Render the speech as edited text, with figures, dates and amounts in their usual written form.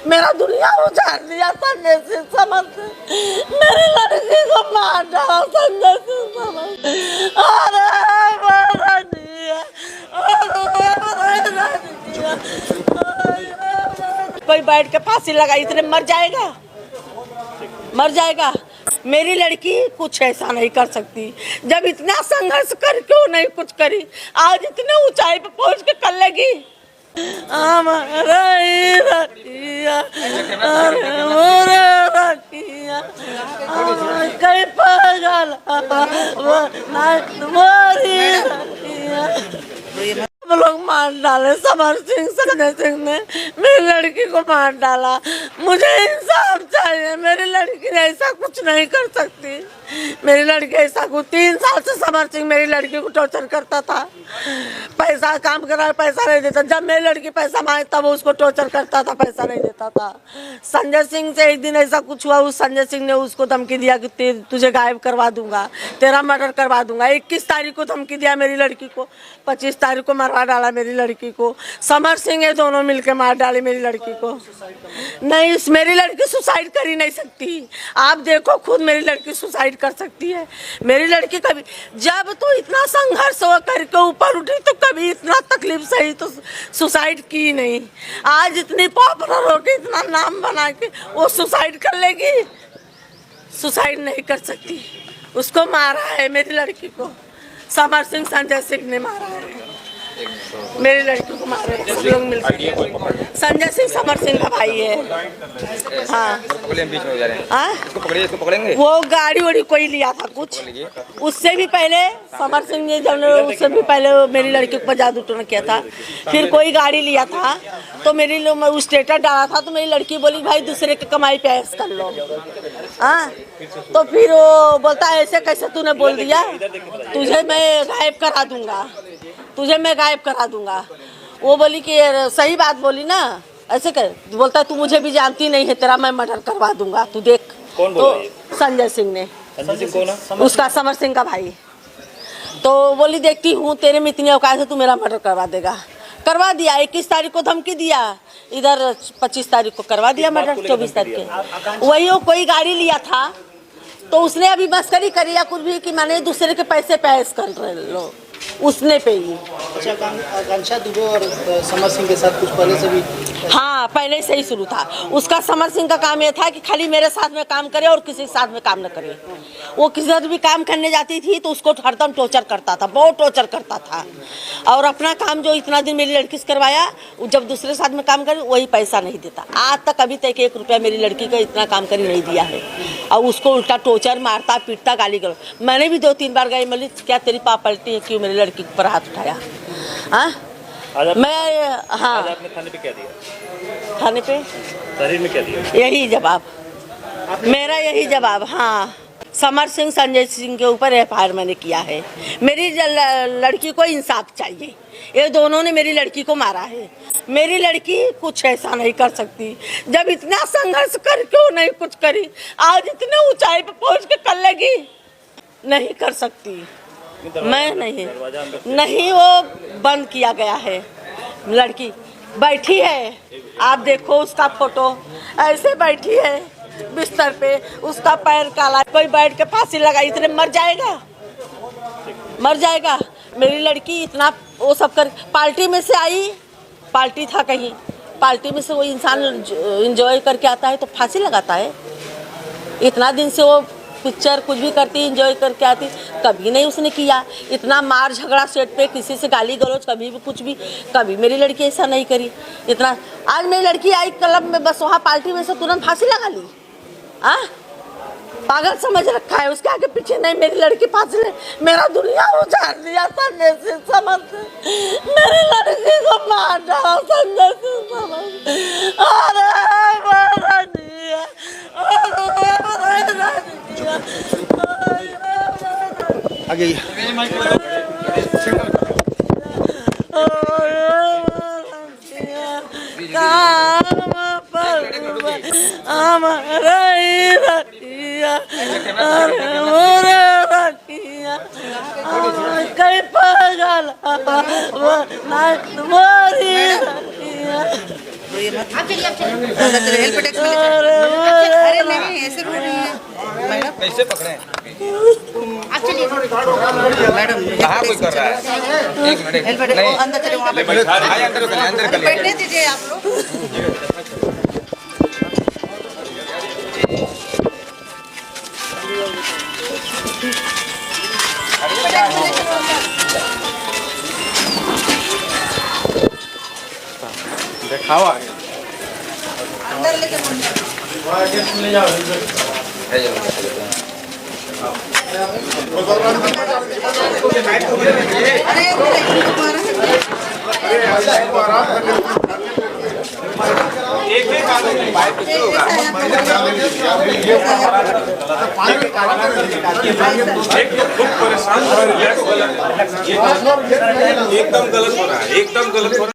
मेरा दुनिया उजाड़ दिया संजय सिंह समझ। मेरी लड़की को मार डाला संजय सिंह समझ। कोई बैठ के फांसी लगाई, इतने मर जाएगा, मर जाएगा। मेरी लड़की कुछ ऐसा नहीं कर सकती। जब इतना संघर्ष कर क्यों नहीं कुछ करी, आज इतने ऊंचाई पे पहुंच के कर लेगी। कई पागल लोग मार डाले। समर सिंह संजय सिंह ने मेरी लड़की को मार डाला। मुझे इंसाफ चाहिए। मेरी लड़की ऐसा कुछ नहीं कर सकती। मेरी लड़की ऐसा कुछ 3 साल से समर सिंह मेरी लड़की को टॉर्चर करता था। पैसा काम करा, पैसा नहीं देता। जब मेरी लड़की पैसा मांगे तब उसको टॉर्चर करता था, पैसा नहीं देता था। संजय सिंह से एक दिन ऐसा कुछ हुआ, उस संजय सिंह ने उसको धमकी दिया कि तुझे गायब करवा दूंगा, तेरा मर्डर करवा दूंगा। 21 तारीख को धमकी दिया मेरी लड़की को, 25 तारीख को मरवा डाला मेरी लड़की को। समर सिंह ये दोनों मिलकर मार डाली मेरी लड़की को। नहीं, मेरी लड़की सुसाइड कर ही नहीं सकती। आप देखो खुद, मेरी लड़की सुसाइड कर सकती है। मेरी लड़की कभी, जब तो इतना संघर्ष हो करके ऊपर उठी तो कभी इतना तकलीफ सही तो सुसाइड की नहीं। आज इतनी पॉपुलर होके इतना नाम बना के वो सुसाइड कर लेगी? सुसाइड नहीं कर सकती। उसको मारा है मेरी लड़की को, समर सिंह संजय सिंह ने मारा है मेरी लड़की को। मारे लोग मिलकर। संजय सिंह समर सिंह का भाई है। हाँ, इसको पकड़ेंगे। वो गाड़ी वाड़ी कोई लिया था कुछ, उससे भी पहले समर सिंह ने, जब उससे भी पहले मेरी लड़की को जादू टोना किया था। फिर कोई गाड़ी लिया था तो मेरी स्टेटस डाला था तो मेरी लड़की बोली भाई दूसरे की कमाई पे ऐश कर लो। हाँ, तो फिर वो बोलता ऐसे कैसे तूने बोल दिया, तुझे मैं गायब करा दूंगा, तुझे मैं गायब करा दूंगा। वो बोली कि सही बात बोली ना, ऐसे कर। बोलता तू मुझे भी जानती नहीं है, तेरा मैं मर्डर करवा दूंगा, तू देख। कौन बोल रही है? संजय सिंह ने। संजय सिंह कौन है? उसका समर सिंह का भाई। तो बोली देखती हूँ तेरे में इतनी औकात है, तू मेरा मर्डर करवा देगा। करवा दिया। 21 तारीख को धमकी दिया, इधर 25 तारीख को करवा दिया मर्डर। 24 तारीख के वही वो कोई गाड़ी लिया था तो उसने अभी मस्करी करी या कुछ भी कि मैंने दूसरे के पैसे पैस कर लो, उसने पे ही। अच्छा, आकांक्षा दुबे और समर सिंह के साथ कुछ पहले से भी? हाँ, पहले से ही शुरू था। उसका समर सिंह का काम ये था कि खाली मेरे साथ में काम करे और किसी के साथ में काम न करे। वो किसी भी काम करने जाती थी तो उसको हरदम टॉर्चर करता था, बहुत टॉर्चर करता था। और अपना काम जो इतना दिन मेरी लड़की से करवाया, जब दूसरे साथ में काम करे वही पैसा नहीं देता। आज तक अभी तक 1 रुपया मेरी लड़की का इतना काम कर नहीं दिया है। और उसको उल्टा टॉर्चर, मारता पीटता, गाली गलौज। मैंने भी 2-3 बार गई, बोली क्या तेरी पाप पलटी है, क्यों मेरी लड़की पर हाथ उठाया? हाँ, मैं हाँ, आपने थाने पे क्या दिया? थाने पे शरीर में क्या दिया? यही जवाब मेरा, यही जवाब। हाँ, समर सिंह संजय सिंह के ऊपर एफआईआर मैंने किया है। मेरी लड़की को इंसाफ चाहिए। ये दोनों ने मेरी लड़की को मारा है। मेरी लड़की कुछ ऐसा नहीं कर सकती। जब इतना संघर्ष कर क्यों नहीं कुछ करी, आज इतने ऊंचाई पे पहुंच के कर लेगी? नहीं कर सकती। मैं नहीं, वो बंद किया गया है। लड़की बैठी है, आप देखो उसका फोटो, ऐसे बैठी है बिस्तर पे, उसका पैर काला। कोई बैठ के फांसी लगाई, इतने मर जाएगा, मर जाएगा। मेरी लड़की इतना वो सब कर, पार्टी में से आई, पार्टी था कहीं, पार्टी में से वो इंसान एंजॉय करके आता है तो फांसी लगाता है। इतना दिन से वो पिक्चर कुछ भी करती, एंजॉय करके आती, कभी नहीं उसने किया। इतना मार झगड़ा सेट पे, किसी से गाली गलौज, कभी भी कुछ भी, कभी मेरी लड़की ऐसा नहीं करी। इतना आज मेरी लड़की आई क्लब में, बस वहाँ पार्टी में से तुरंत फांसी लगा ली। हाँ, पागल समझ रखा है, उसके आगे पीछे नहीं। मेरी लड़की फांसी ले, मेरा दुनिया उजाड़ दिया संजय सिंह समझ। मेरी लड़की को मार डाला संजय सिंह समझ। आगे कई पागल लो ये मत। आप चलिए हेल्प डेस्क में ले जाइए। अरे नहीं ऐसे रो रही है मैडम। कैसे पकड़े? आप चलिए मैडम। कहाँ कोई कर रहा है? एक मिनट हेल्प डेस्क अंदर चले वहाँ पे आइए अंदर कर बैठने दीजिए आप लोग। दिखावा अंदर लेके एकदम गलत हो रहा है, एकदम गलत हो रहा है।